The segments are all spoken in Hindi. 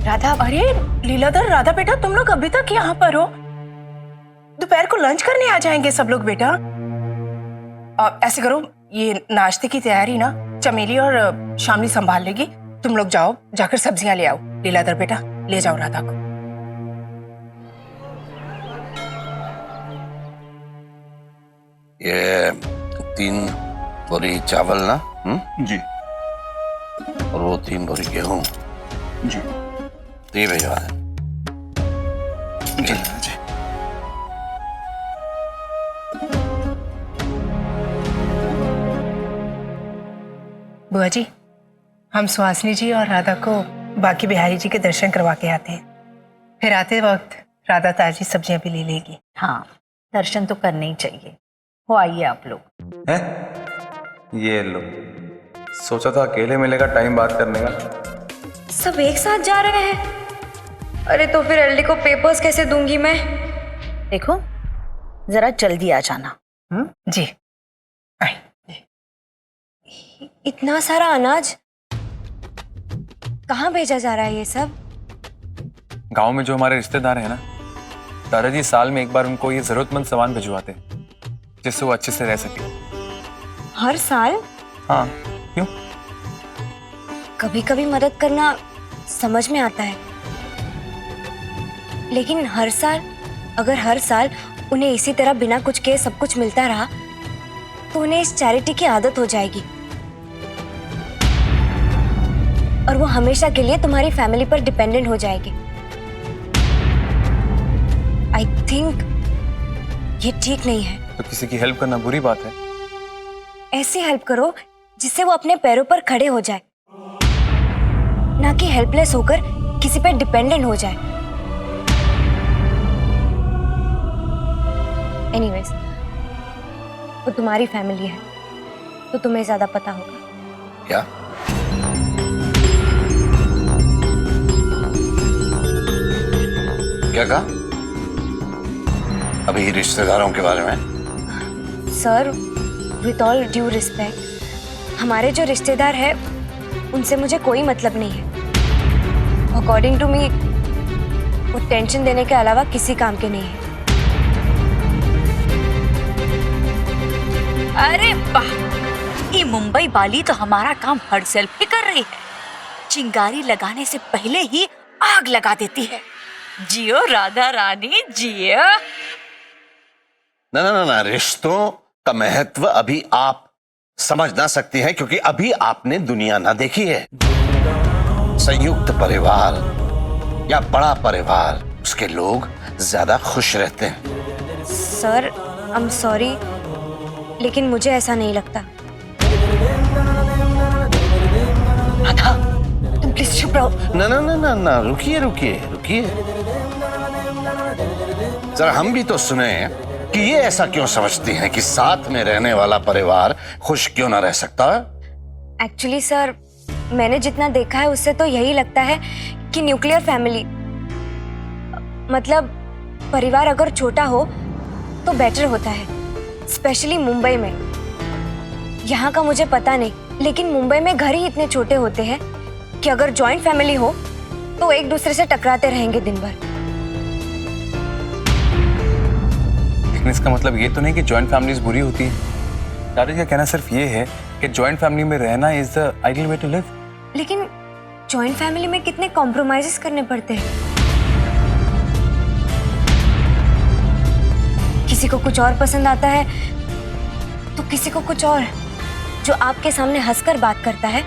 राधा, अरे लीलाधर, राधा बेटा, तुम लोग अभी तक यहाँ पर हो? दोपहर को लंच करने आ जाएंगे सब लोग बेटा। ऐसे करो, ये नाश्ते की तैयारी ना चमेली और शामली संभाल लेगी। तुम लोग जाओ, जाकर सब्जियां ले आओ। लीलाधर बेटा, ले जाओ राधा को। ये 3 बोरी चावल ना? जी। और वो 3 बोरी गेहूं जी। तो ये भिजवा दें। जी जी। बुआ जी, हम सुहासिनी जी और राधा को बाकी बिहारी जी के दर्शन करवा के आते हैं। फिर आते वक्त राधा ताजी सब्जियां भी ले लेगी। हाँ, दर्शन तो करने ही चाहिए। हो आइए आप लोग। हैं? ये लो, सोचा था अकेले मिलेगा टाइम बात करने का। सब एक साथ जा रहे हैं? अरे तो फिर एलडी को पेपर्स कैसे दूंगी मैं? देखो, जरा जल्दी आ जाना। जी आए। इतना सारा अनाज कहाँ भेजा जा रहा है ये सब? गांव में जो हमारे रिश्तेदार हैं ना, दादाजी साल में एक बार उनको ये जरूरतमंद सामान भिजवाते हैं जिससे वो अच्छे से रह सके। हर साल? हाँ, क्यों? कभी कभी मदद करना समझ में आता है, लेकिन हर साल, अगर हर साल उन्हें इसी तरह बिना कुछ किए सब कुछ मिलता रहा तो उन्हें इस चैरिटी की आदत हो जाएगी और वो हमेशा के लिए तुम्हारी फैमिली पर डिपेंडेंट हो जाएगी। आई थिंक ये ठीक नहीं है। तो किसी की हेल्प करना बुरी बात है? ऐसी हेल्प करो जिससे वो अपने पैरों पर खड़े हो जाए, ना कि हेल्पलेस होकर किसी पर डिपेंडेंट हो जाए। एनीवेज, वो तुम्हारी फैमिली है तो तुम्हें ज्यादा पता होगा। क्या? क्या कहा? अभी रिश्तेदारों के बारे में? Sir, with all due respect, हमारे जो रिश्तेदार हैं उनसे मुझे कोई मतलब नहीं है। अकॉर्डिंग टू मी, वो टेंशन देने के अलावा किसी काम के नहीं है। अरे वाह, ये मुंबई वाली तो हमारा काम हर सेल्फ ही कर रही है। चिंगारी लगाने से पहले ही आग लगा देती है। जियो राधा रानी, जियो। ना ना ना ना, रिश्तों का महत्व अभी आप समझ ना सकती हैं क्योंकि अभी आपने दुनिया ना देखी है। संयुक्त परिवार या बड़ा परिवार, उसके लोग ज्यादा खुश रहते हैं। सर, आई एम सॉरी, लेकिन मुझे ऐसा नहीं लगता। राधा, तुम प्लीज चुप रहो। ना ना ना ना ना, रुकिए रुकिए रुकिए, जरा हम भी तो सुने कि ये ऐसा क्यों समझती हैं कि साथ में रहने वाला परिवार खुश क्यों ना रह सकता? एक्चुअली सर, मैंने जितना देखा है उससे तो यही लगता है कि न्यूक्लियर फैमिली, मतलब परिवार अगर छोटा हो तो बेटर होता है, स्पेशली मुंबई में। यहाँ का मुझे पता नहीं, लेकिन मुंबई में घर ही इतने छोटे होते हैं कि अगर जॉइंट फैमिली हो तो एक दूसरे से टकराते रहेंगे दिन भर। लेकिन इसका मतलब ये तो नहीं कि जॉइंट फैमिलीज बुरी होती है। दादाजी का कहना सिर्फ ये है कि जॉइंट फैमिली में रहना is the ideal way to live. लेकिन जॉइंट फैमिली में कितने कॉम्प्रोमाइजेस करने पड़ते हैं। किसी को कुछ और पसंद आता है तो किसी को कुछ और। जो आपके सामने हंसकर बात करता है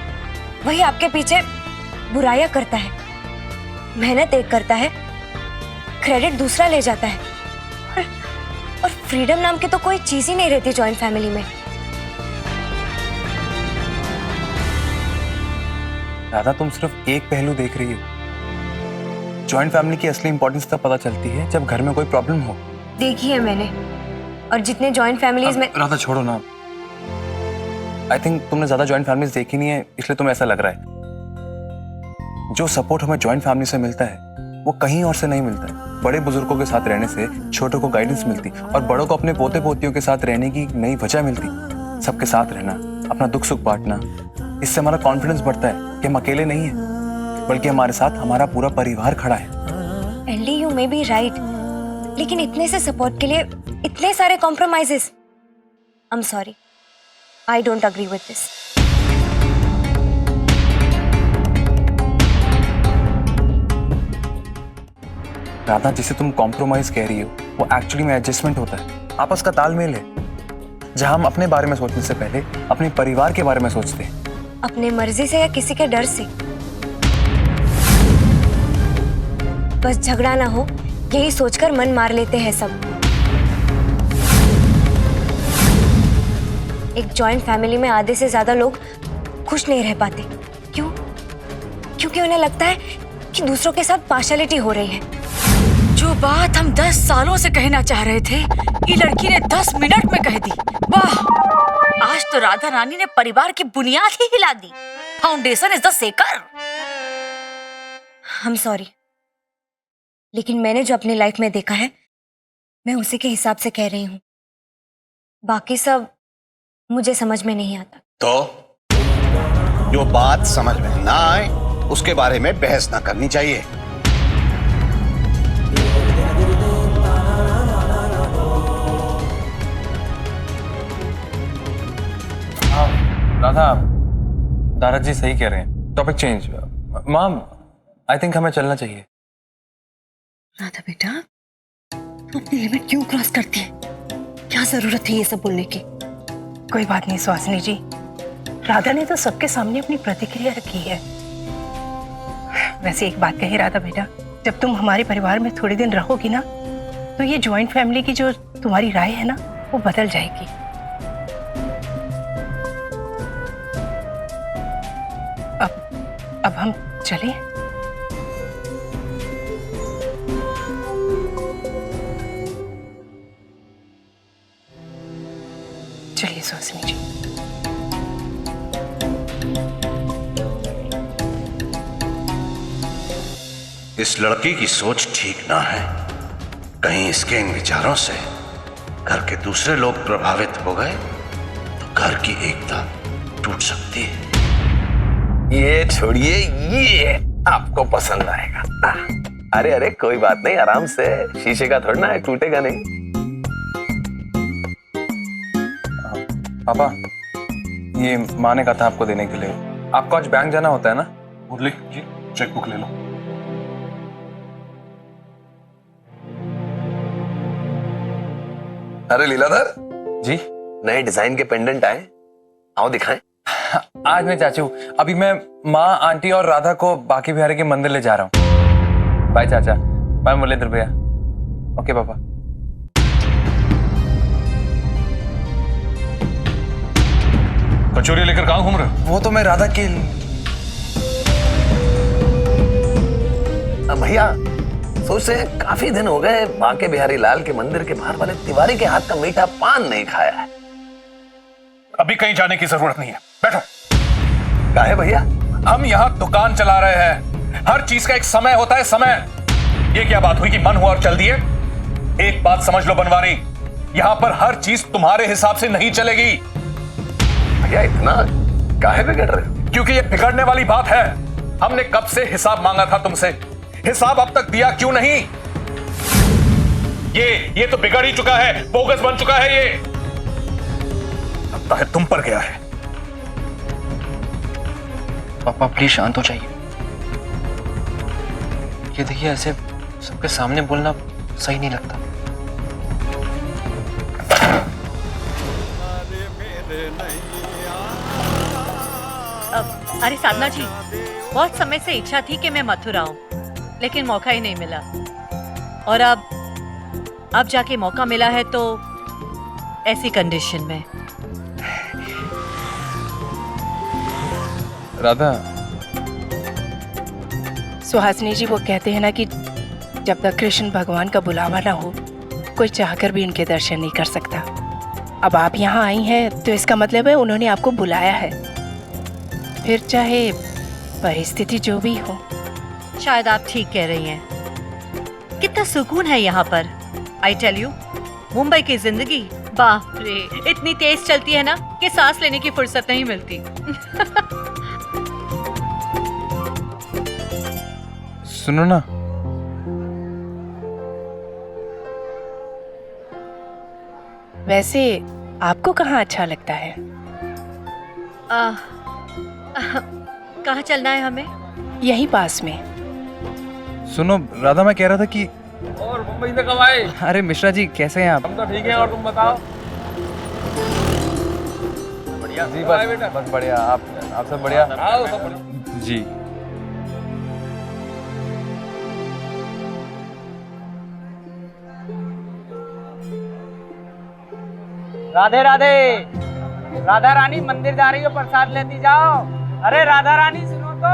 वही आपके पीछे बुराइयां करता है। मेहनत एक करता है, क्रेडिट दूसरा ले जाता है। और फ्रीडम नाम की तो कोई चीज ही नहीं रहती जॉइंट फैमिली में। दादा, तुम सिर्फ एक पहलू देख रही हो। जॉइंट फैमिली की असली इंपॉर्टेंस तब पता चलती है जब घर में कोई प्रॉब्लम हो। देखी है मैंने, और जितने जॉइंट फैमिलीज में। राधा छोड़ो ना, आई थिंक तुमने ज्यादा जॉइंट फैमिलीज देखी नहीं है इसलिए तुम्हें ऐसा लग रहा है। जो सपोर्ट हमें जॉइंट फैमिली से मिलता है वो कहीं और से नहीं मिलता है। बड़े बुजुर्गों के साथ रहने से छोटों को गाइडेंस मिलती और बड़ों को अपने पोते पोतियों के साथ रहने की नई वजह मिलती। सबके साथ रहना, अपना दुख सुख बांटना, इससे हमारा कॉन्फिडेंस बढ़ता है कि हम अकेले नहीं हैं। बल्कि हमारे साथ हमारा पूरा परिवार खड़ा है। एलडी, यू मे बी राइट, लेकिन इतने से सपोर्ट के लिए इतने सारे compromises, I am sorry, I don't agree with this. Radha, जिसे तुम कॉम्प्रोमाइज कह रही हो वो एक्चुअली में एडजस्टमेंट होता है, आपस का तालमेल है, जहां हम अपने बारे में सोचने से पहले अपने परिवार के बारे में सोचते हैं। अपने मर्जी से या किसी के डर से? बस झगड़ा ना हो यही सोचकर मन मार लेते हैं सब। एक जॉइंट फैमिली में आधे से ज्यादा लोग खुश नहीं रह पाते। क्यों? क्योंकि उन्हें लगता है कि दूसरों के साथ पार्शियलिटी हो रही है। जो बात हम 10 सालों से कहना चाह रहे थे, ये लड़की ने 10 मिनट में कह दी। वाह, आज तो राधा रानी ने परिवार की बुनियाद ही हिला दी। फाउंडेशन इज द सेकर। आई एम सॉरी, लेकिन मैंने जो अपनी लाइफ में देखा है मैं उसी के हिसाब से कह रही हूँ। बाकी सब मुझे समझ में नहीं आता। तो जो बात समझ में ना आए उसके बारे में बहस ना करनी चाहिए। राधा, दारा जी सही कह रहे हैं, टॉपिक चेंज। माम, आई थिंक हमें चलना चाहिए। राधा बेटा, तू अपनी लिमिट क्यों क्रॉस करती है? क्या जरूरत है ये सब बोलने की? कोई बात नहीं सुहासिनी जी, राधा ने तो सबके सामने अपनी प्रतिक्रिया रखी है। वैसे एक बात कही राधा बेटा, जब तुम हमारे परिवार में थोड़े दिन रहोगी ना, तो ये जॉइंट फैमिली की जो तुम्हारी राय है ना, वो बदल जाएगी। अब हम चलें? चलिए सुहासिनी जी। इस लड़की की सोच ठीक ना है। कहीं इसके इन विचारों से घर के दूसरे लोग प्रभावित हो गए तो घर की एकता टूट सकती है। ये छोड़िए, ये आपको पसंद आएगा। अरे अरे कोई बात नहीं, आराम से, शीशे का थोड़ा ना है, टूटेगा नहीं। पापा, ये माँ ने कहा था आपको देने के लिए। आपको आज बैंक जाना होता है ना? मुरली जी, चेकबुक ले लो। अरे लीलाधर जी? नए डिजाइन के पेंडेंट आए, आओ दिखाएं। आज नहीं चाचू, अभी मैं माँ, आंटी और राधा को बाकी बिहारी के मंदिर ले जा रहा हूँ। बाय चाचा, बाय मुरलीधर भैया। ओके पापा। कचौरी लेकर कहाँ घूम रहे हो? वो तो मैं राधा के भैया सोच रहे हैं, काफी दिन हो गए बांके बिहारी लाल के मंदिर के बाहर वाले तिवारी के हाथ का मीठा पान नहीं खाया है। अभी कहीं जाने की जरूरत नहीं है, बैठो। काहे भैया? हम यहाँ दुकान चला रहे हैं, हर चीज का एक समय होता है। समय, ये क्या बात हुई कि मन हुआ और चल दिए? एक बात समझ लो बनवारी, यहाँ पर हर चीज तुम्हारे हिसाब से नहीं चलेगी। भैया इतना काहे बिगड़ रहे हो? क्योंकि ये बिगड़ने वाली बात है। हमने कब से हिसाब मांगा था तुमसे, हिसाब अब तक दिया क्यों नहीं? ये तो बिगड़ ही चुका है, बोगस बन चुका है। ये लगता है तुम पर गया है। पापा प्लीज शांत हो जाइए। ये देखिए, ऐसे सबके सामने बोलना सही नहीं लगता। अरे साधना जी, बहुत समय से इच्छा थी कि मैं मथुरा आऊं, लेकिन मौका ही नहीं मिला। और अब जाके मौका मिला है तो ऐसी कंडीशन में। राधा, सुहासिनी जी, वो कहते हैं ना कि जब तक कृष्ण भगवान का बुलावा ना हो, कोई चाहकर भी उनके दर्शन नहीं कर सकता। अब आप यहाँ आई हैं तो इसका मतलब है उन्होंने आपको बुलाया है, फिर चाहे परिस्थिति जो भी हो। शायद आप ठीक कह रही हैं। कितना सुकून है यहाँ पर। आई टेल यू, मुंबई की जिंदगी, बाप रे, इतनी तेज चलती है ना कि सांस लेने की फुर्सत नहीं मिलती। सुनो ना, वैसे आपको कहाँ अच्छा लगता है? कहाँ चलना है हमें? यही पास में। सुनो राधा, मैं कह रहा था कि और मुंबई से कब आए? अरे मिश्रा जी कैसे हैं आप? हम तो ठीक हैं, और तुम बताओ? बढ़िया जी कब आए बेटा? बस बढ़िया। आप सब बढ़िया? आओ, सब बढ़िया। जी। राधे राधे। राधा रानी मंदिर जा रही हो, प्रसाद लेती जाओ। अरे राधा रानी सुनो तो।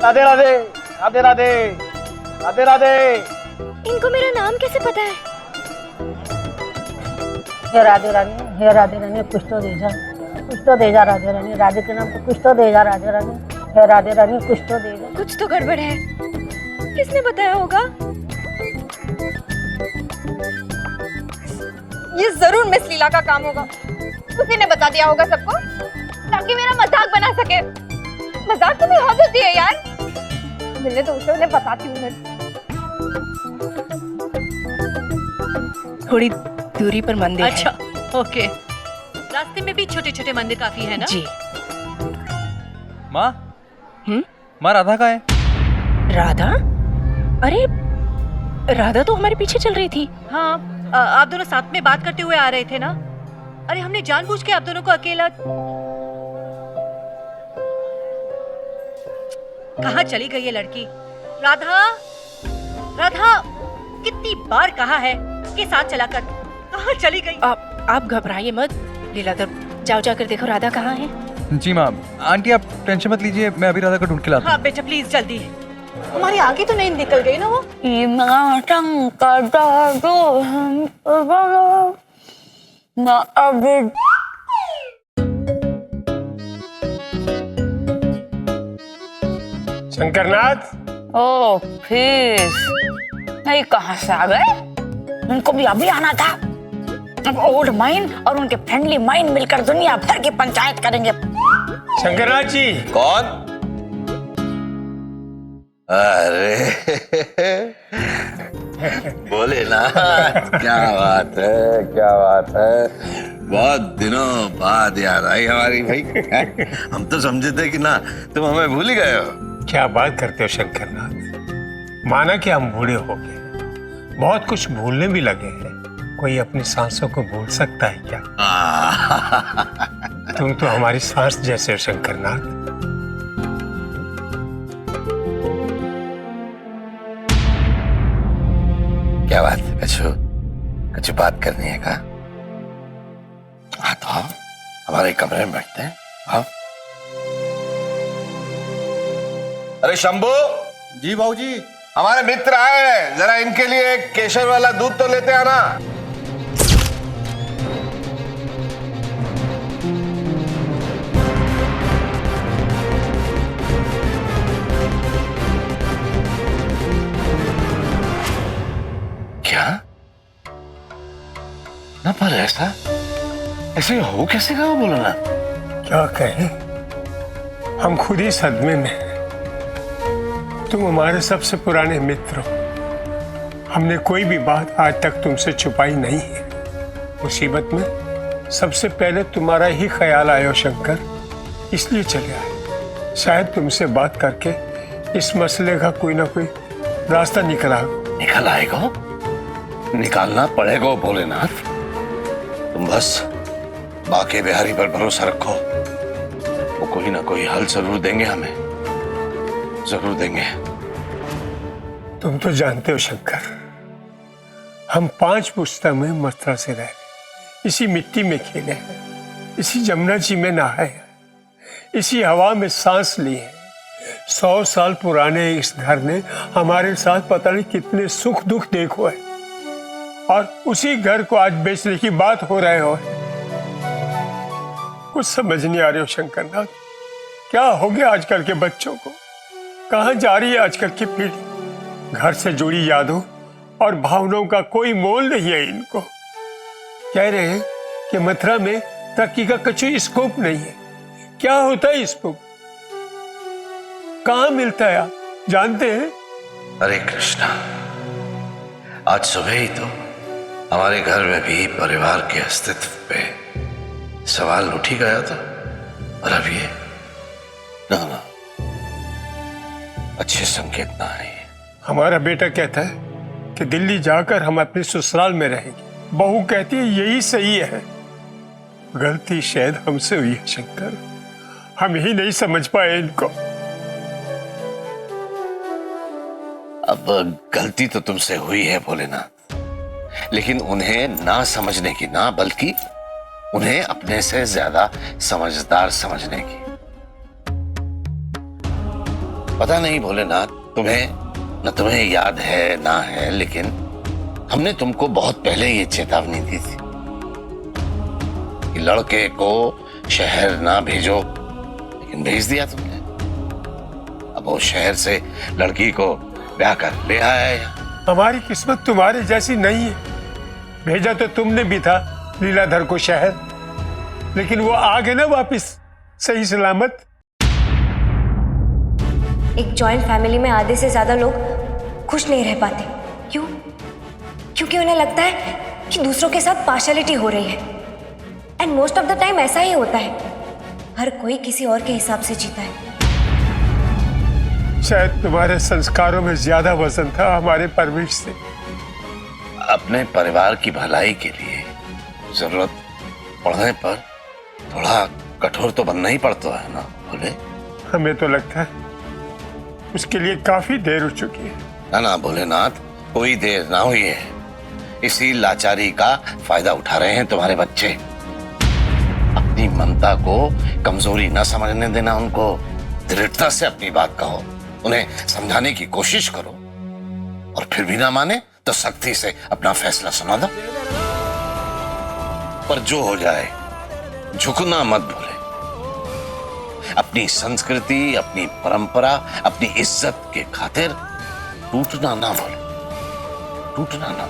राधे राधे, राधे राधे, राधे राधे। इनको मेरा नाम कैसे पता है? हे राधे रानी कुछ तो दे जा, कुछ तो दे जा राधे रानी, राधे के नाम पे कुछ तो दे जा राधे रानी, हे राधे रानी कुछ तो दे जा। कुछ तो गड़बड़ है। किसने बताया होगा? ये जरूर मिस लीला का काम होगा। उसी ने बता दिया होगा सबको ताकि मेरा मजाक बना सके। मजाक तो भी हद होती है यार। मिलने तो उसे उन्हें बताती हूँ मैं। थोड़ी दूरी पर मंदिर अच्छा, है। ओके। रास्ते में भी छोटे छोटे मंदिर काफी है ना? जी। माँ, माँ राधा कहाँ है? राधा? अरे राधा तो हमारे पीछे चल रही थी। हाँ, आप दोनों साथ में बात करते हुए आ रहे थे ना? अरे हमने जानबूझ के आप दोनों को अकेला। कहाँ चली गई ये लड़की? राधा, राधा, कितनी बार कहा है कि साथ चला कर। कहाँ चली गई? आप घबराइए मत लीलाधर, जाओ जाकर देखो राधा कहाँ है। जी माँ। आंटी आप टेंशन मत लीजिए, मैं अभी राधा को ढूंढ के लाता हूँ। हाँ बेटा प्लीज जल्दी। हमारी आगे तो नहीं निकल गई ना वो? शंकरनाथ। ओ फिर नहीं, कहाँ से आ गए? उनको भी अभी आना था। अब ओल्ड माइन और उनके फ्रेंडली माइन मिलकर दुनिया भर की पंचायत करेंगे। शंकरनाथ जी। कौन? अरे बोले ना, क्या बात है, क्या बात है। बहुत दिनों बाद याद आई हमारी भाई। हम तो समझे थे कि ना तुम हमें भूल ही गए हो। क्या बात करते हो शंकरनाथ, माना कि हम बूढ़े हो गए, बहुत कुछ भूलने भी लगे हैं। कोई अपनी सांसों को भूल सकता है क्या? तुम तो हमारी सांस जैसे हो शंकरनाथ। क्या बात है कछु, कुछ बात करनी है का? हाँ तो आओ, हमारे कमरे में बैठते हैं। हाँ। अरे शंभू। जी बाबूजी। हमारे मित्र आए हैं, जरा इनके लिए एक केसर वाला दूध तो लेते आना। क्या? ना पर ऐसे हो कैसे कहा, बोलो ना। क्या कहें, हम खुद ही सदमे में हैं। तुम हमारे सबसे पुराने मित्र हो। हमने कोई भी बात आज तक तुमसे छुपाई नहीं है। मुसीबत में सबसे पहले तुम्हारा ही ख्याल आया शंकर, इसलिए चले आए। शायद तुमसे बात करके इस मसले का कोई ना कोई रास्ता निकल आएगा। निकालना पड़ेगा भोलेनाथ। तुम बस बाके बिहारी पर भरोसा रखो, वो कोई ना कोई हल जरूर देंगे, हमें जरूर देंगे। तुम तो जानते हो शंकर, हम 5 पुश्ता में मथुरा से रहे, इसी मिट्टी में खेले हैं, इसी जमुना जी में नहाए हैं, इसी हवा में सांस ली है। 100 साल पुराने इस घर ने हमारे साथ पता नहीं कितने सुख दुख देखो है, और उसी घर को आज बेचने की बात हो रहे हो। कुछ समझ नहीं आ रही हो शंकरनाथ, क्या हो गया आजकल के बच्चों को? कहां जा रही है आजकल की पीढ़ी? घर से जुड़ी यादों और भावनाओं का कोई मोल नहीं है इनको। कह रहे हैं कि मथुरा में तरक्की का कुछ स्कोप नहीं है। क्या होता है स्कोप? कहां मिलता है जानते हैं? अरे कृष्णा, आज सुबह ही तो हमारे घर में भी परिवार के अस्तित्व पे सवाल उठ ही गया था, और अब ये ना अच्छे संकेत ना है। हमारा बेटा कहता है कि दिल्ली जाकर हम अपने ससुराल में रहेंगे। बहू कहती है यही सही है। गलती शायद हमसे हुई है शंकर, हम ही नहीं समझ पाए इनको। अब गलती तो तुमसे हुई है भोलेनाथ, लेकिन उन्हें ना समझने की ना, बल्कि उन्हें अपने से ज्यादा समझदार समझने की। पता नहीं भोलेनाथ, तुम्हें याद है ना है, लेकिन हमने तुमको बहुत पहले ये चेतावनी दी थी कि लड़के को शहर ना भेजो, लेकिन भेज दिया तुमने। अब वो शहर से लड़की को ब्याह कर ले आया है। हमारी किस्मत तुम्हारे जैसी नहीं है। भेजा तो तुमने भी था लीलाधर को शहर, लेकिन वो आ गए ना वापिस सही सलामत। एक जॉइंट फैमिली में आधे से ज्यादा लोग खुश नहीं रह पाते। क्यों? क्योंकि उन्हें लगता है कि दूसरों के साथ पार्शियलिटी हो रही है। And most of the time ऐसा ही होता है। हर कोई किसी और के हिसाब से जीता है। शायद तुम्हारे संस्कारों में ज्यादा वजन था हमारे परवरिश से। अपने परिवार की भलाई के लिए जरूरत पड़ने पर थोड़ा कठोर तो बनना ही पड़ता है ना भोले। हमें तो लगता है उसके लिए काफी देर हो चुकी है। ना भोलेनाथ, कोई देर ना हुई है। इसी लाचारी का फायदा उठा रहे हैं तुम्हारे बच्चे। अपनी ममता को कमजोरी ना समझने देना उनको। दृढ़ता से अपनी बात कहो, उन्हें समझाने की कोशिश करो, और फिर भी ना माने तो सख्ती से अपना फैसला सुना दो। पर जो हो जाए, झुकना मत भूले। अपनी संस्कृति, अपनी परंपरा, अपनी इज्जत के खातिर टूटना ना भूले, टूटना ना।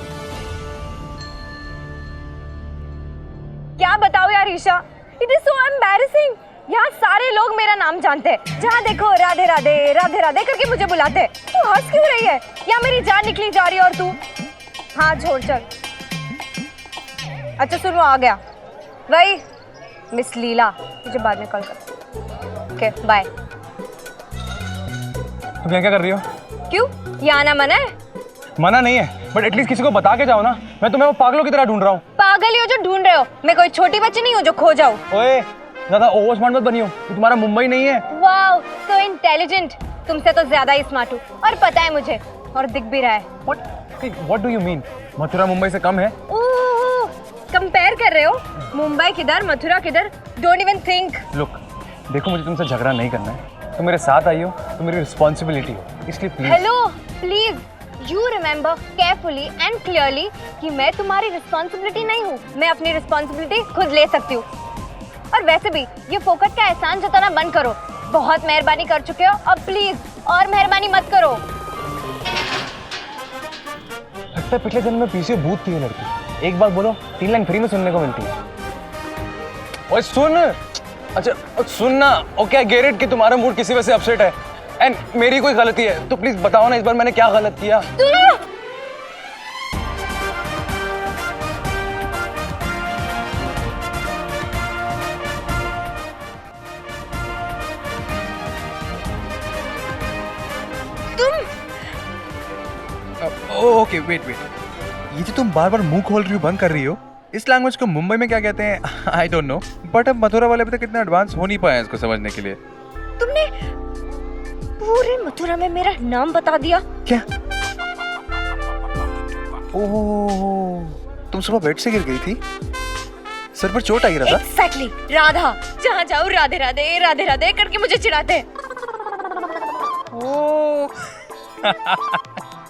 क्या बताओ यार Isha, it is so embarrassing. यहाँ सारे लोग मेरा नाम जानते हैं। जहाँ देखो राधे राधे राधे राधे करके मुझे बुलाते हैं। तू हंस क्यों रही है? या मेरी जान निकली जा रही है और तू? हाँ छोड़ चल। अच्छा सुनो, आ गया वही मिस लीला, तुझे बाद में कॉल कर। Okay bye. तुम यहाँ क्या कर रही हो? क्यों? यहाँ आना मना है? मना नहीं है, बट एटलीस्ट किसी को बता के जाओ ना। मैं तुम्हें वो पागलों की तरह ढूंढ रहा हूँ। पागल ही हो जो ढूंढ रहे हो? मैं कोई छोटी बच्ची नहीं हूँ जो खो जाऊँ। ओए, ज्यादा ओवर स्मार्ट मत बनियो, ये तुम्हारा मुंबई नहीं है। Wow, so intelligent. तुमसे तो ज्यादा ही स्मार्ट हूँ, और पता है मुझे, और दिख भी रहा है। What do you mean? Mathura Mumbai से कम है? ओह, कंपेयर कर रहे हो? मुंबई किधर, मथुरा किधर? Don't even think. लुक, देखो मुझे तुमसे झगड़ा नहीं करना है। तुम मेरे साथ आई हो तो मेरी रिस्पॉन्सिबिलिटी हो, इसलिए please. Hello please you remember carefully and clearly कि मैं तुम्हारी रिस्पॉन्सिबिलिटी नहीं हूँ। मैं अपनी रिस्पॉन्सिबिलिटी खुद ले सकती हूँ। और वैसे भी ये फोकट का एहसान जताना बंद करो। बहुत मेहरबानी कर चुके हो, अब प्लीज और मेहरबानी मत करो। लगता है पिछले जन्म में पीछे भूत थी ये लड़की। एक बात बोलो, 3 लाइन फ्री में सुनने को मिलती है। ओए सुन, अच्छा सुन ना। ओके आई गेट इट कि तुम्हारा मूड किसी वजह से अपसेट है, एंड मेरी कोई गलती है, तो प्लीज बताओ ना इस बार मैंने क्या गलत किया। ओके वेट, ये जो तुम बार बार मुंह खोल रही हो, बंद कर रही हो, इस लैंग्वेज को मुंबई में क्या कहते हैं आई डोंट नो, बट अब मथुरा वाले अभी तक इतना एडवांस हो नहीं पाए इसको समझने के लिए। तुमने पूरे मथुरा में मेरा नाम बता दिया। क्या? ओह, तुम सुबह बेड से गिर गई थी, सर पर चोट आई रहा था। Exactly, राधा। जहाँ जाओ राधे राधे राधे राधे करके मुझे चिढ़ाते हैं।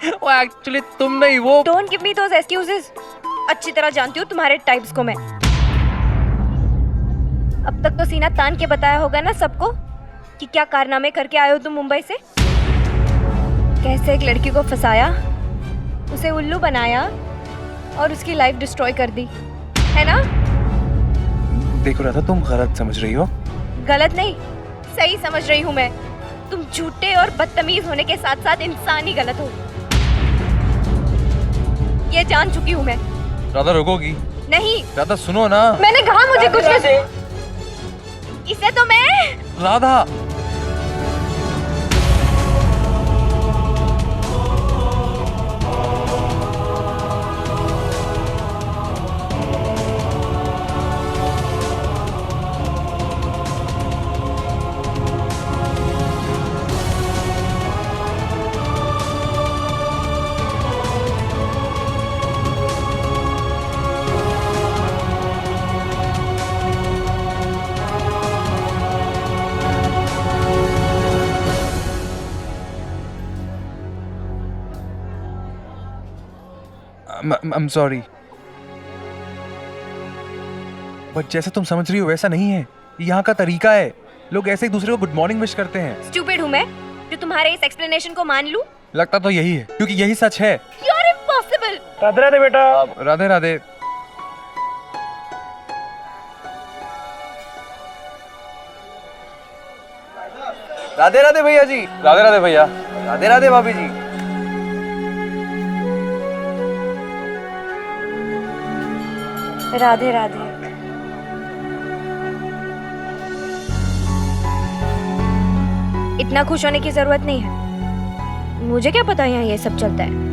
वो एक्चुअली तुम नहीं, वो। Don't give me those excuses. अच्छी तरह जानती हूँ तुम्हारे टाइप्स को मैं। अब तक तो सीना तान के बताया होगा ना सबको कि क्या कारनामे करके आए हो तुम मुंबई से। कैसे एक लड़की को फंसाया, उसे उल्लू बनाया और उसकी लाइफ डिस्ट्रॉय कर दी, है ना? देखो राधा, तुम गलत समझ रही हो। गलत नहीं, सही समझ रही हूँ मैं। तुम झूठे और बदतमीज होने के साथ साथ इंसान ही गलत हो। ये जान चुकी हूँ मैं। राधा रुकोगी? नहीं, राधा सुनो ना। मैंने कहा मुझे कुछ नहीं। इसे तो मैं राधा I'm sorry. बट जैसे तुम समझ रही हो वैसा नहीं है। यहाँ का तरीका है, लोग ऐसे एक दूसरे को गुड मॉर्निंग विश करते हैं। स्टूपिड हूँ मैं जो तुम्हारे इस एक्सप्लेनेशन को मान लूं? लगता तो यही है, क्योंकि यही सच है। You are impossible. Radhe Radhe बेटा। राधे राधे। राधे राधे भैया जी। राधे राधे भैया। राधे राधे भाभी जी। राधे राधे। इतना खुश होने की जरूरत नहीं है। मुझे क्या पता यहाँ ये सब चलता है।